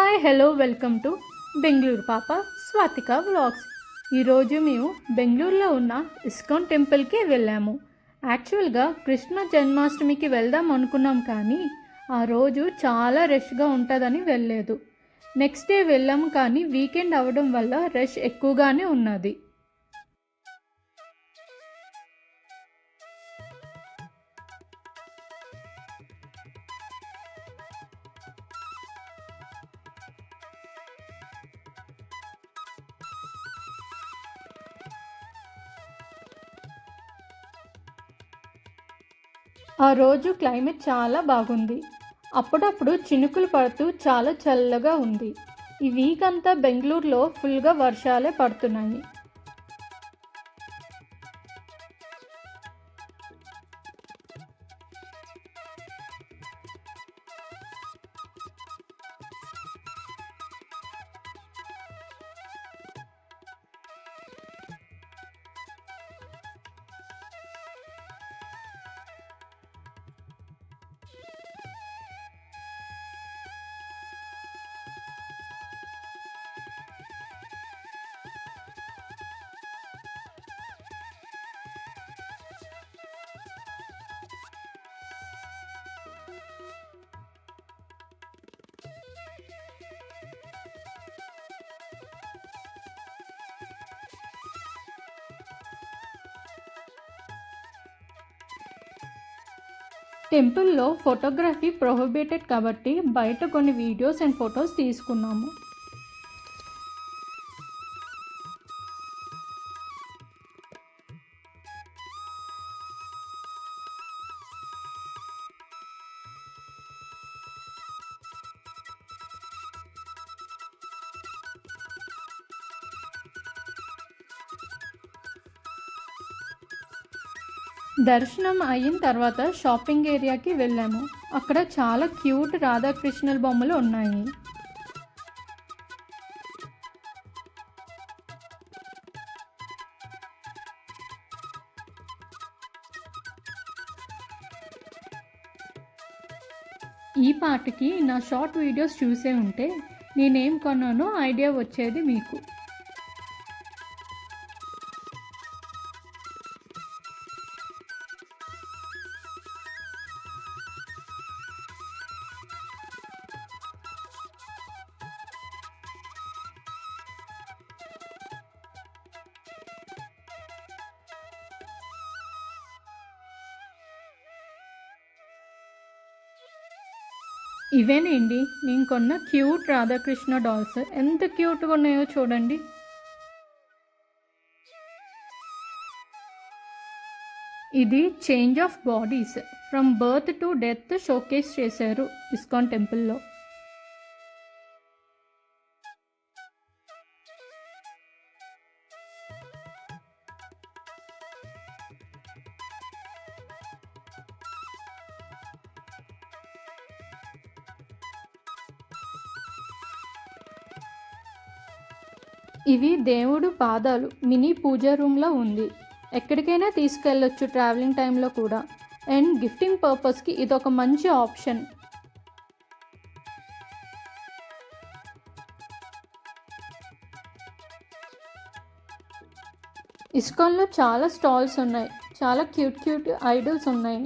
Hi hello welcome to Bengaluru పాప Swathika vlogs. ఈరోజు మేము బెంగళూరులో ఉన్న ఇస్కాన్ టెంపుల్కి వెళ్ళాము. యాక్చువల్గా కృష్ణ జన్మాష్టమికి వెళ్దాం అనుకున్నాం, కానీ ఆ రోజు చాలా రష్గా ఉంటుందని వెళ్ళలేదు. నెక్స్ట్ డే వెళ్ళాము, కానీ వీకెండ్ అవ్వడం వల్ల రష్ ఎక్కువగానే ఉన్నది. ఆ రోజు క్లైమేట్ చాలా బాగుంది. అప్పుడప్పుడు చినుకులు పడుతూ చాలా చల్లగా ఉంది. ఈ వీక్ అంతా బెంగళూరులో ఫుల్గా వర్షాలే పడుతున్నాయి. టెంపుల్లో ఫోటోగ్రఫీ ప్రొహిబిటెడ్ కాబట్టి బయట కొన్ని వీడియోస్ అండ్ ఫొటోస్ తీసుకున్నాము. దర్శనం అయిన తర్వాత షాపింగ్ ఏరియాకి వెళ్ళాము. అక్కడ చాలా క్యూట్ రాధాకృష్ణుల బొమ్మలు ఉన్నాయి. ఈ పాటకి నా షార్ట్ వీడియోస్ చూసే ఉంటే నేనేం కొన్నానో ఐడియా వచ్చేది మీకు. ఇవేనండి నేను కొన్న క్యూట్ రాధాకృష్ణ డాల్స్. ఎంత క్యూట్గా ఉన్నాయో చూడండి. ఇది change of bodies from birth to death showcase చేశారు ఇస్కాన్ టెంపుల్లో. ఇవి దేవుడు పాదాలు. మినీ పూజా రూమ్లో ఉంది. ఎక్కడికైనా తీసుకెళ్ళొచ్చు ట్రావెలింగ్ టైంలో కూడా. అండ్ గిఫ్టింగ్ పర్పస్కి ఇదొక మంచి ఆప్షన్. ఇస్కాన్లో చాలా స్టాల్స్ ఉన్నాయి. చాలా క్యూట్ క్యూట్ ఐడల్స్ ఉన్నాయి.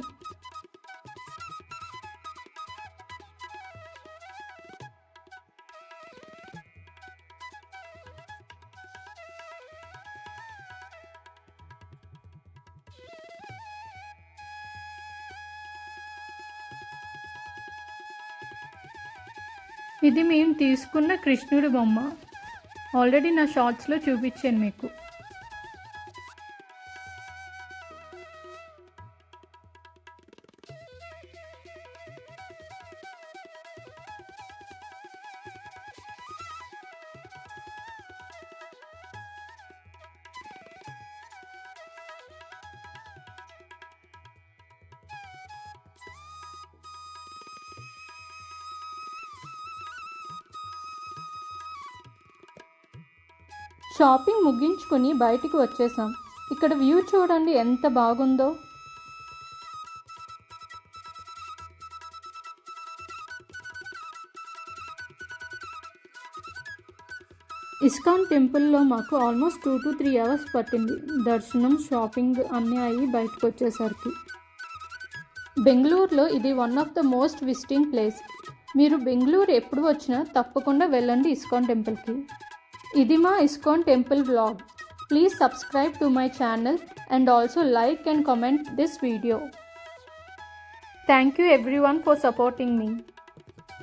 ఇది మేము తీసుకున్న కృష్ణుడి బొమ్మ. ఆల్రెడీ నా షార్ట్స్లో చూపించాను మీకు. షాపింగ్ ముగించుకొని బయటికి వచ్చేసాం. ఇక్కడ వ్యూ చూడండి ఎంత బాగుందో. ఇస్కాన్ టెంపుల్లో మాకు ఆల్మోస్ట్ 2 to 3 అవర్స్ పట్టింది. దర్శనం, షాపింగ్ అన్నీ అయ్యి బయటకు వచ్చేసరికి. బెంగళూరులో ఇది one of the most visiting place. మీరు బెంగళూరు ఎప్పుడు వచ్చినా తప్పకుండా వెళ్ళండి ఇస్కాన్ టెంపుల్కి. ఇది మా ISKCON temple vlog. Please subscribe to my channel and also like and comment this video. Thank you everyone for supporting me.